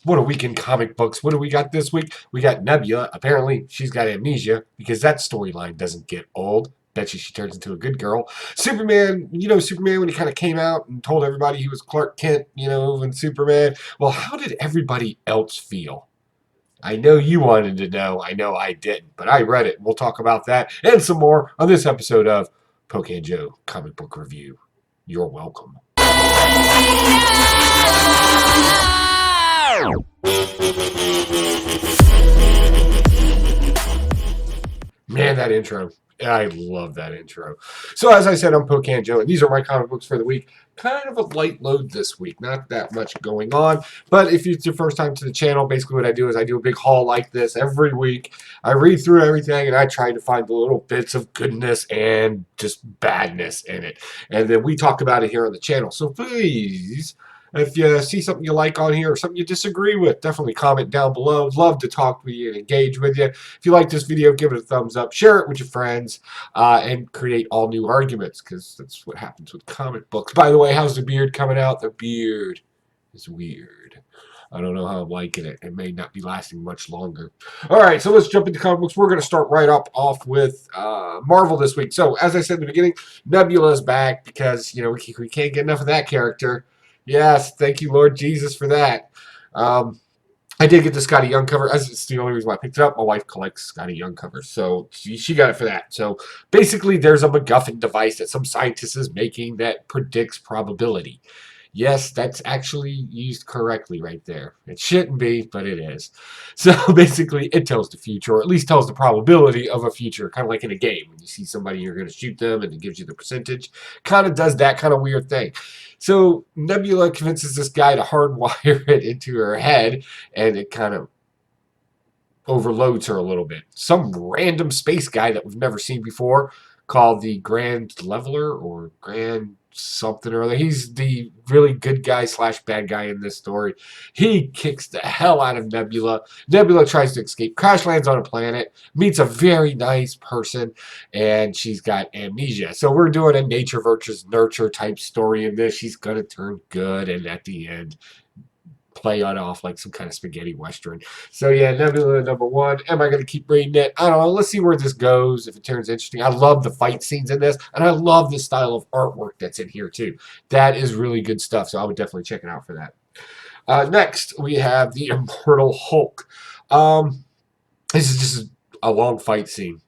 What a week in comic books. What do we got this week? We got Nebula. Apparently, she's got amnesia because that storyline doesn't get old. Bet you she turns into a good girl. Superman, Superman when he kind of came out and told everybody he was Clark Kent, and Superman. Well, how did everybody else feel? I know you wanted to know. I know I didn't, but I read it. We'll talk about that and some more on this episode of Poke and Joe Comic Book Review. You're welcome. Man, that intro. I love that intro. So as I said, I'm Poke and Joe, and these are my comic books for the week. Kind of a light load this week. Not that much going on. But if it's your first time to the channel, basically what I do is I do a big haul like this every week. I read through everything, and I try to find the little bits of goodness and just badness in it. And then we talk about it here on the channel. So please, if you see something you like on here or something you disagree with, definitely comment down below. Love to talk with you and engage with you. If you like this video, give it a thumbs up, share it with your friends, and create all new arguments, because that's what happens with comic books. By the way, how's the beard coming out? The beard is weird. I don't know how I'm liking it. It may not be lasting much longer. All right, so let's jump into comic books. We're going to start right off with Marvel this week. So, as I said in the beginning, Nebula's back because, we can't get enough of that character. Yes, thank you, Lord Jesus, for that. I did get the Scotty Young cover. It's the only reason why I picked it up. My wife collects Scotty Young covers, so she got it for that. So basically, there's a MacGuffin device that some scientist is making that predicts probability. Yes, that's actually used correctly right there. It shouldn't be, but it is. So basically, it tells the future, or at least tells the probability of a future, kind of like in a game. When you see somebody, you're going to shoot them, and it gives you the percentage. Kind of does that kind of weird thing. So Nebula convinces this guy to hardwire it into her head, and it kind of overloads her a little bit. Some random space guy that we've never seen before, called the Grand Leveler or Grand something or other. He's the really good guy / bad guy in this story. He kicks the hell out of Nebula. Nebula tries to escape, crash lands on a planet, meets a very nice person, and she's got amnesia. So we're doing a nature versus nurture type story in this. She's going to turn good, and at the end, play it off like some kind of spaghetti western. So yeah, Nebula #1. Am I going to keep reading it? I don't know. Let's see where this goes, if it turns interesting. I love the fight scenes in this, and I love the style of artwork that's in here too. That is really good stuff, so I would definitely check it out for that. Next, we have the Immortal Hulk. This is just a long fight scene.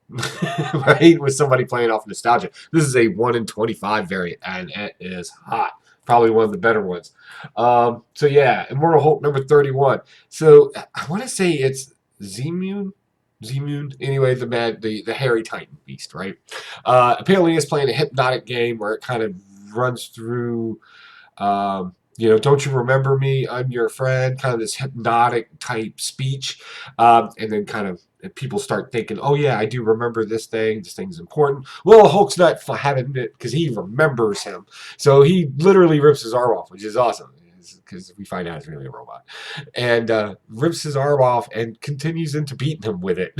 Right? With somebody playing off nostalgia. This is a 1 in 25 variant, and it is hot. Probably one of the better ones. So yeah, Immortal Hulk #31. So I want to say it's Zmoon. Anyway, the hairy Titan beast, right? Apparently, it's playing a hypnotic game where it kind of runs through. Don't you remember me? I'm your friend. Kind of this hypnotic type speech, and then kind of people start thinking, "Oh yeah, I do remember this thing. This thing's important." Well, Hulk's not having it because he remembers him, so he literally rips his arm off, which is awesome because we find out it's really a robot, and rips his arm off and continues into beating him with it.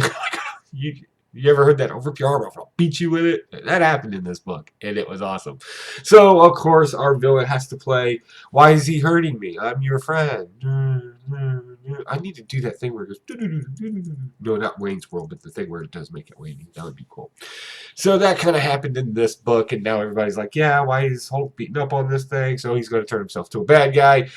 You ever heard that? I'll rip your arm off and I'll beat you with it. That happened in this book, and it was awesome. So, of course, our villain has to play, why is he hurting me? I'm your friend. I need to do that thing where it goes, no, not Wayne's World, but the thing where it does make it Wayne. That would be cool. So that kind of happened in this book, and now everybody's like, yeah, why is Hulk beating up on this thing? So he's going to turn himself to a bad guy,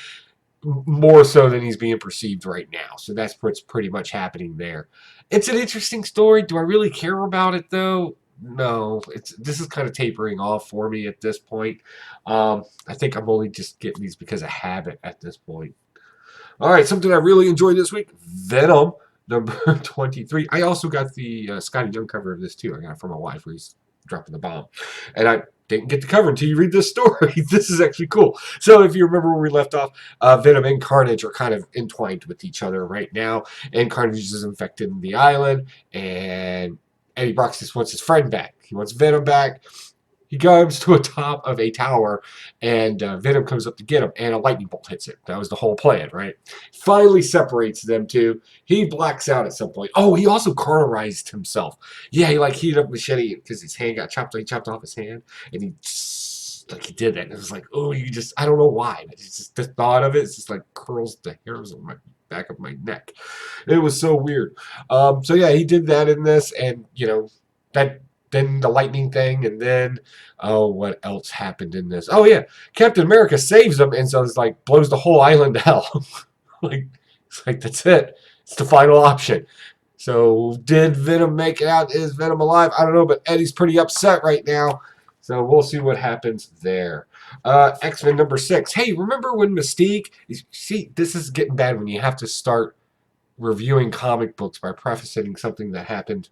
more so than he's being perceived right now. So that's what's pretty much happening there. It's an interesting story. Do I really care about it, though? No. This is kind of tapering off for me at this point. I think I'm only just getting these because of habit at this point. All right, something I really enjoyed this week, Venom #23. I also got the Scotty Young cover of this, too. I got it from my wife where he's dropping the bomb. And I didn't get the cover until you read this story. This is actually cool. So if you remember where we left off, Venom and Carnage are kind of entwined with each other right now. And Carnage is infected the island. And Eddie Brock just wants his friend back. He wants Venom back. He comes to the top of a tower, and Venom comes up to get him, and a lightning bolt hits it. That was the whole plan, right? Finally separates them two. He blacks out at some point. Oh, he also cauterized himself. Yeah, he heated up machete because his hand got chopped. He chopped off his hand, and he like he did that. And it was like, oh, you just, I don't know why. But it's just the thought of it, it's just like curls the hairs on my back of my neck. It was so weird. So yeah, he did that in this, and that then the lightning thing, and then oh, what else happened in this? Oh yeah, Captain America saves him, and so it's like blows the whole island to hell. Like it's like that's it. It's the final option. So did Venom make it out? Is Venom alive? I don't know, but Eddie's pretty upset right now. So we'll see what happens there. X-Men number 6. Hey, remember when Mystique? See, this is getting bad when you have to start reviewing comic books by prefacing something that happened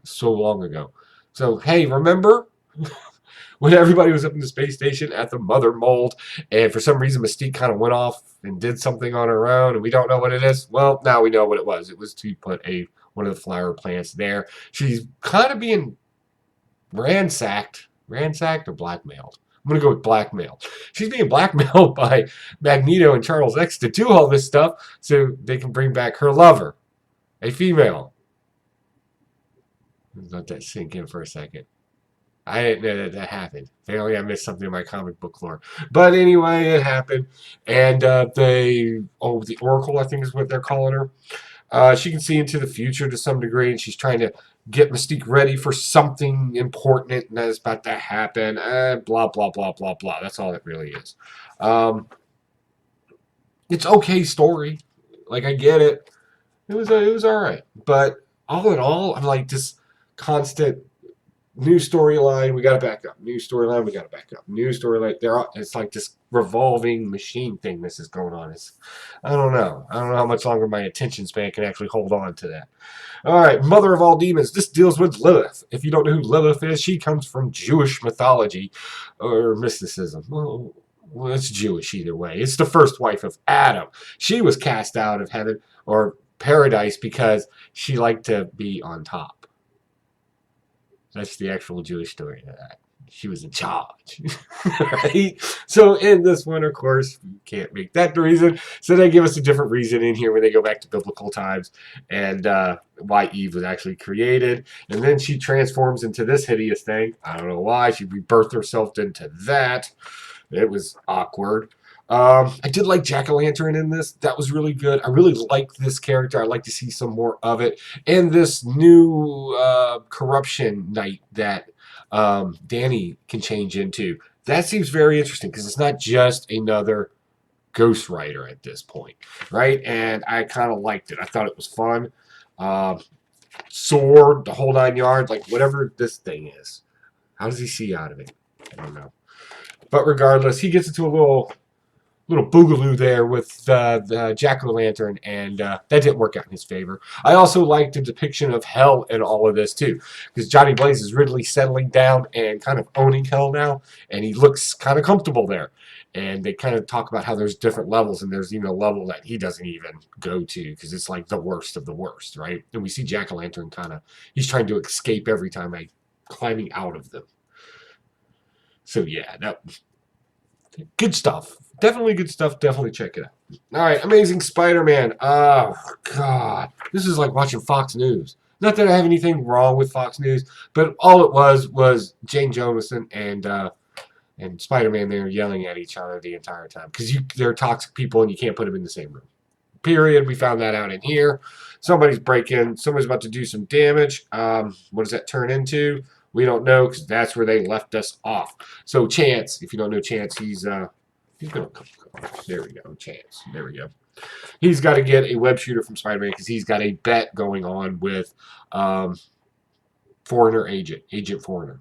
so long ago. So, hey, remember when everybody was up in the space station at the Mother Mold, and for some reason Mystique kind of went off and did something on her own, and we don't know what it is? Well, now we know what it was. It was to put one of the flower plants there. She's kind of being ransacked or blackmailed. I'm going to go with blackmailed. She's being blackmailed by Magneto and Charles X to do all this stuff so they can bring back her lover, a female. Let that sink in for a second. I didn't know that happened. Apparently I missed something in my comic book lore. But anyway, it happened. And the Oracle, I think is what they're calling her. She can see into the future to some degree, and she's trying to get Mystique ready for something important that is about to happen. Blah, blah, blah, blah, blah. That's all it really is. It's okay story. Like, I get it. It was all right. But all in all, I'm like this constant new storyline, we got to back up. New storyline, we got to back up. New storyline. It's like this revolving machine thing this is going on. I don't know. I don't know how much longer my attention span can actually hold on to that. All right, Mother of all demons. This deals with Lilith. If you don't know who Lilith is, she comes from Jewish mythology or mysticism. Well, it's Jewish either way. It's the first wife of Adam. She was cast out of heaven or paradise because she liked to be on top. That's the actual Jewish story of that. She was in charge. Right? So in this one, of course, you can't make that the reason. So they give us a different reason in here when they go back to biblical times and why Eve was actually created. And then she transforms into this hideous thing. I don't know why. She rebirthed herself into that. It was awkward. I did like Jack-o'-lantern in this. That was really good. I really like this character. I'd like to see some more of it. And this new corruption knight that Danny can change into. That seems very interesting because it's not just another Ghost Rider at this point, right? And I kind of liked it. I thought it was fun. Sword, the whole 9 yards, like whatever this thing is. How does he see out of it? I don't know. But regardless, he gets into a little boogaloo there with the jack-o'-lantern, and that didn't work out in his favor. I also liked the depiction of hell in all of this, too, because Johnny Blaze is really settling down and kind of owning hell now, and he looks kind of comfortable there. And they kind of talk about how there's different levels, and there's even a level that he doesn't even go to, because it's like the worst of the worst, right? And we see Jack-o'-lantern he's trying to escape every time by climbing out of them. So, yeah, good stuff. Definitely good stuff. Definitely check it out. All right, Amazing Spider-Man. Oh, God. This is like watching Fox News. Not that I have anything wrong with Fox News, but all it was Jane Jonason and Spider-Man there yelling at each other the entire time. Because they're toxic people and you can't put them in the same room. Period. We found that out in here. Somebody's about to do some damage. What does that turn into? We don't know because that's where they left us off. So Chance, if you don't know Chance, he's going to come. There we go. Chance. There we go. He's got to get a web shooter from Spider-Man because he's got a bet going on with Agent Foreigner,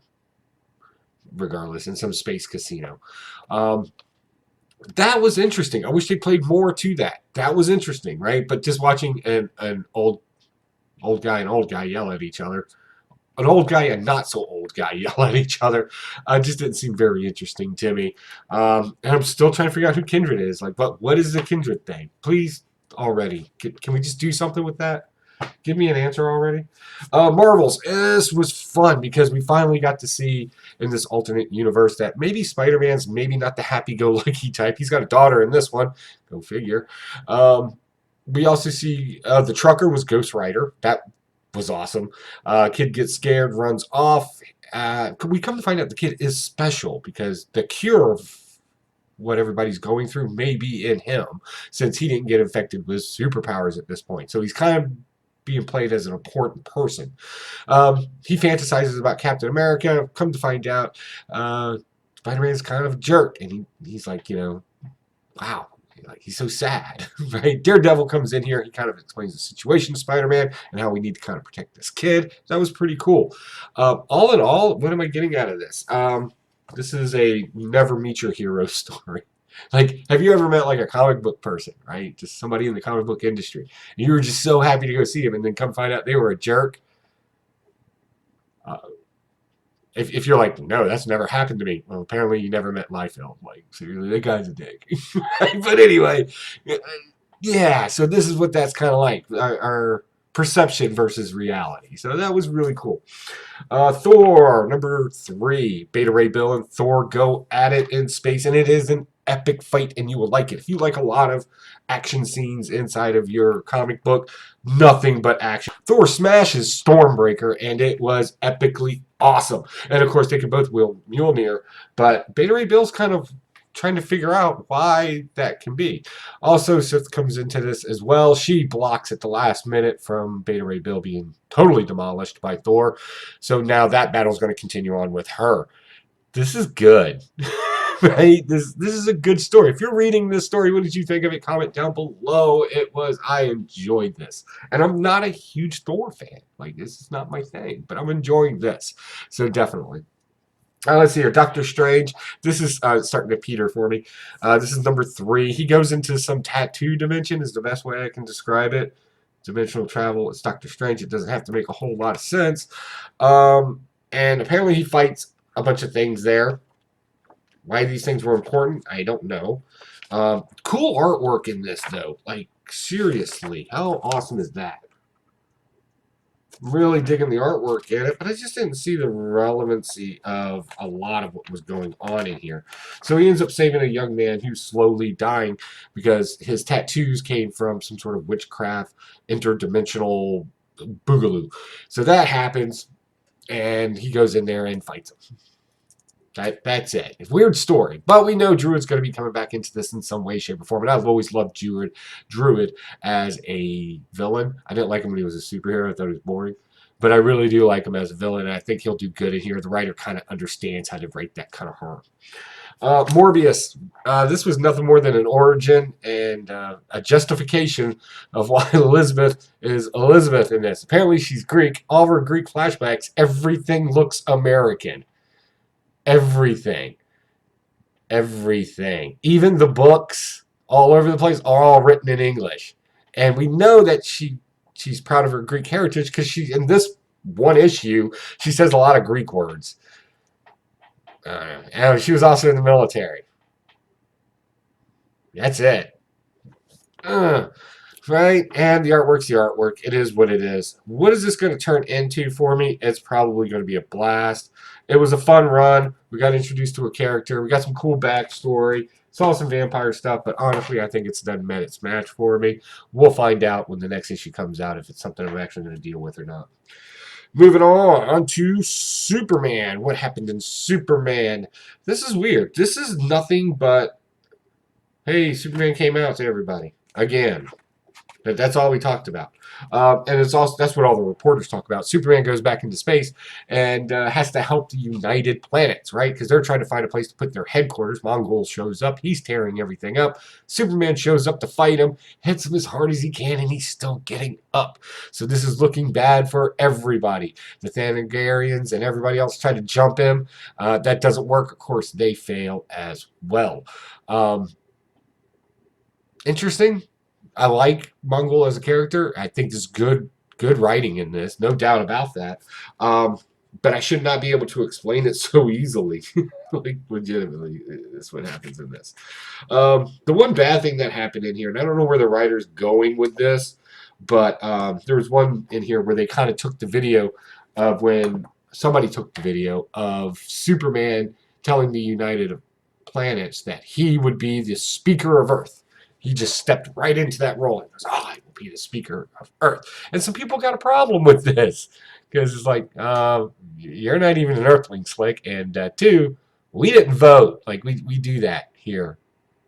regardless, in some space casino. That was interesting. I wish they played more to that. That was interesting, right? But just watching an old guy and old guy yell at each other, an old guy and not so old guy yell at each other, just didn't seem very interesting to me. And I'm still trying to figure out who Kindred is. Like, what is the Kindred thing? Please, already. Can we just do something with that? Give me an answer already. Marvels. This was fun because we finally got to see in this alternate universe that maybe Spider-Man's maybe not the happy-go-lucky type. He's got a daughter in this one. Go figure. We also see the trucker was Ghost Rider. That was awesome. Kid gets scared, runs off. We come to find out the kid is special because the cure of what everybody's going through may be in him, since he didn't get infected with superpowers at this point. So he's kind of being played as an important person. He fantasizes about Captain America. Come to find out, Spider-Man's kind of a jerk, and he's like, wow, like he's so sad, right? Daredevil comes in here. He kind of explains the situation to Spider-Man and how we need to kind of protect this kid. That was pretty cool. All in all, what am I getting out of this? This is a never meet your hero story. Like, have you ever met like a comic book person, right? Just somebody in the comic book industry. And you were just so happy to go see them, and then come find out they were a jerk. Uh, if you're like, no, that's never happened to me. Well, apparently you never met Liefeld. Like, seriously, that guy's a dick. But anyway, yeah, so this is what that's kind of like. Our perception versus reality. So that was really cool. Thor, number 3. Beta Ray Bill and Thor go at it in space, and it is an epic fight, and you will like it. If you like a lot of action scenes inside of your comic book, nothing but action. Thor smashes Stormbreaker, and it was epically awesome. And of course, they can both wield Mjolnir, but Beta Ray Bill's kind of trying to figure out why that can be. Also, Sith comes into this as well. She blocks at the last minute from Beta Ray Bill being totally demolished by Thor. So now that battle's going to continue on with her. This is good. Right? This is a good story. If you're reading this story, what did you think of it? Comment down below. I enjoyed this. And I'm not a huge Thor fan. Like, this is not my thing. But I'm enjoying this. So definitely. Let's see here. Doctor Strange. This is starting to peter for me. This is number 3. He goes into some tattoo dimension is the best way I can describe it. Dimensional travel. It's Doctor Strange. It doesn't have to make a whole lot of sense. And apparently he fights a bunch of things there. Why these things were important, I don't know. Cool artwork in this, though. Like, seriously. How awesome is that? Really digging the artwork in it, but I just didn't see the relevancy of a lot of what was going on in here. So he ends up saving a young man who's slowly dying because his tattoos came from some sort of witchcraft, interdimensional boogaloo. So that happens, and he goes in there and fights him. That's it. It's a weird story. But we know Druid's going to be coming back into this in some way, shape, or form. And I've always loved Druid as a villain. I didn't like him when he was a superhero. I thought he was boring. But I really do like him as a villain. And I think he'll do good in here. The writer kind of understands how to write that kind of horror. Morbius. This was nothing more than an origin and a justification of why Elizabeth is Elizabeth in this. Apparently she's Greek. All of her Greek flashbacks, everything looks American. Everything. Even the books all over the place are all written in English. And we know that she's proud of her Greek heritage because in this one issue, she says a lot of Greek words. And she was also in the military. That's it. Right? And the artwork's the artwork. It is what it is. What is this going to turn into for me? It's probably going to be a blast. It was a fun run. We got introduced to a character. We got some cool backstory. Saw some vampire stuff, but honestly, I think it's done met its match for me. We'll find out when the next issue comes out if it's something I'm actually going to deal with or not. Moving on to Superman. What happened in Superman? This is weird. This is nothing but, hey, Superman came out to everybody. Again. That's all we talked about. And it's also that's what all the reporters talk about. Superman goes back into space and has to help the United Planets, right? Because they're trying to find a place to put their headquarters. Mongol shows up. He's tearing everything up. Superman shows up to fight him, hits him as hard as he can, and he's still getting up. So this is looking bad for everybody. The Thanagarians and everybody else try to jump him. That doesn't work. Of course, they fail as well. Interesting. I like Mongol as a character. I think there's good writing in this, no doubt about that. But I should not be able to explain it so easily. Like, legitimately, that's what happens in this. The one bad thing that happened in here, and I don't know where the writer's going with this, but there was one in here where they kind of took the video of when somebody took the video of Superman telling the United Planets that he would be the Speaker of Earth. He just stepped right into that role and goes, I will be the speaker of Earth. And some people got a problem with this because it's like, you're not even an Earthling, Slick. And two, we didn't vote. Like, we do that here.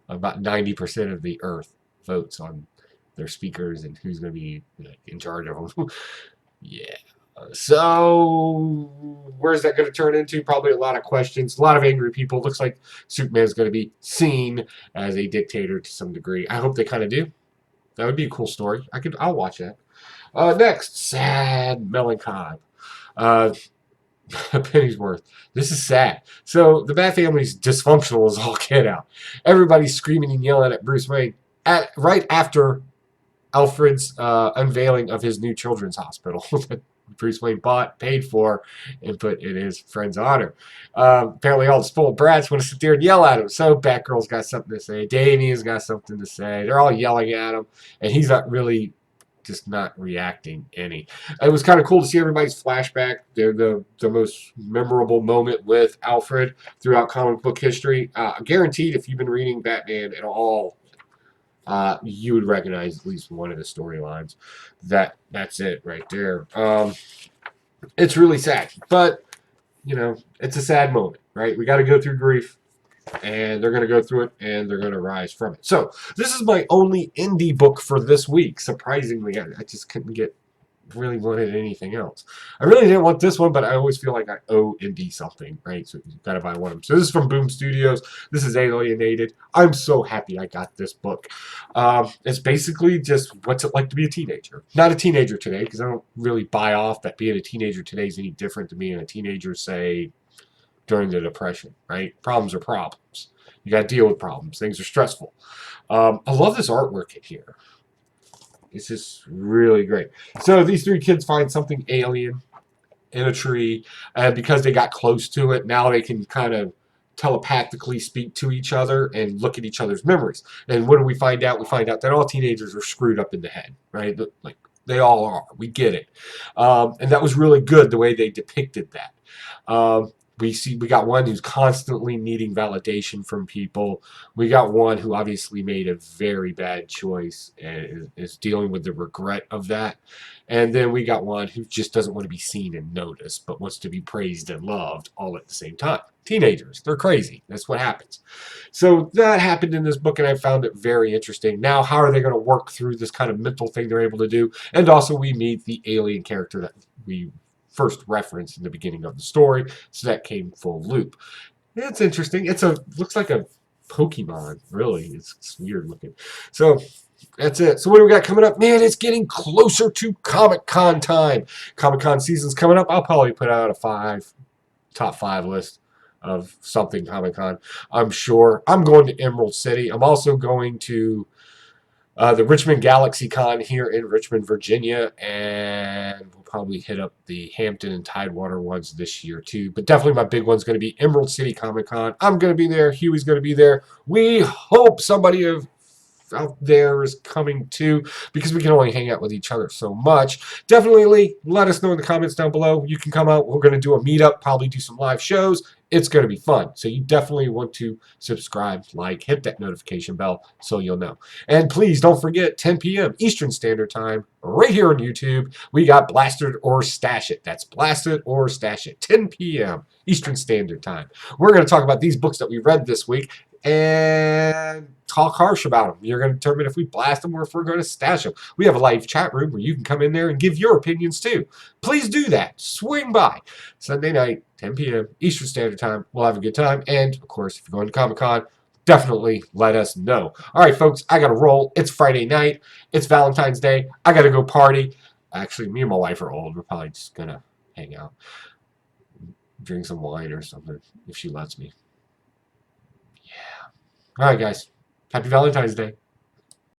About 90% of the Earth votes on their speakers and who's going to be in charge of them. Yeah. So, where's that going to turn into? Probably a lot of questions, a lot of angry people. Looks like Superman's going to be seen as a dictator to some degree. I hope they kind of do. That would be a cool story. I'll watch that. Next, sad melancholy. Uh, Pennyworth. This is sad. So the Bat family's dysfunctional as all get out. Everybody's screaming and yelling at Bruce Wayne right after Alfred's unveiling of his new children's hospital that Bruce Wayne bought, paid for, and put in his friend's honor. Apparently all the spoiled brats want to sit there and yell at him. So Batgirl's got something to say. Damian's got something to say. They're all yelling at him, and he's not really just not reacting any. It was kind of cool to see everybody's flashback. They're the most memorable moment with Alfred throughout comic book history. Guaranteed, if you've been reading Batman at all, you would recognize at least one of the storylines. That's it right there. It's really sad, but it's a sad moment, right? We got to go through grief, and they're going to go through it, and they're going to rise from it. So this is my only indie book for this week. Surprisingly, I just couldn't really wanted anything else. I really didn't want this one, but I always feel like I owe indie something, right? So you've got to buy one of them. So this is from Boom Studios. This is Alienated. I'm so happy I got this book. It's basically just what's it like to be a teenager. Not a teenager today, because I don't really buy off that being a teenager today is any different than being a teenager, say, during the Depression, right? Problems are problems. You got to deal with problems. Things are stressful. I love this artwork in here. It's just really great. So these three kids find something alien in a tree, and because they got close to it, now they can kind of telepathically speak to each other and look at each other's memories. And what do we find out? We find out that all teenagers are screwed up in the head, right? Like, they all are. We get it. And that was really good, the way they depicted that. We got one who's constantly needing validation from people. We got one who obviously made a very bad choice and is dealing with the regret of that. And then we got one who just doesn't want to be seen and noticed, but wants to be praised and loved all at the same time. Teenagers, they're crazy. That's what happens. So that happened in this book, and I found it very interesting. Now, how are they going to work through this kind of mental thing they're able to do? And also, we meet the alien character that we first reference in the beginning of the story, so that came full loop. It's interesting. Looks like a Pokemon, really. It's weird looking. So that's it. So what do we got coming up? Man, it's getting closer to Comic-Con time. Comic-Con season's coming up. I'll probably put out a top 5 list of something Comic-Con. I'm sure. I'm going to Emerald City. I'm also going to the Richmond Galaxy Con here in Richmond, Virginia, and we'll probably hit up the Hampton and Tidewater ones this year too. But definitely my big one's going to be Emerald City Comic Con. I'm going to be there. Huey's going to be there. We hope somebody out there is coming too, because we can only hang out with each other so much. Definitely let us know in the comments down below. You can come out. We're going to do a meetup, probably do some live shows. It's going to be fun. So you definitely want to subscribe, like, hit that notification bell so you'll know. And please don't forget, 10 p.m. Eastern Standard Time, right here on YouTube, we got Blast It or Stash It. That's Blast It or Stash It, 10 p.m. Eastern Standard Time. We're going to talk about these books that we read this week and talk harsh about them. You're going to determine if we blast them or if we're going to stash them. We have a live chat room where you can come in there and give your opinions too. Please do that. Swing by. Sunday night, 10 p.m. Eastern Standard Time. We'll have a good time. And, of course, if you're going to Comic-Con, definitely let us know. All right, folks, I got to roll. It's Friday night. It's Valentine's Day. I got to go party. Actually, me and my wife are old. We're probably just going to hang out, drink some wine or something if she lets me. Yeah. All right, guys. Happy Valentine's Day.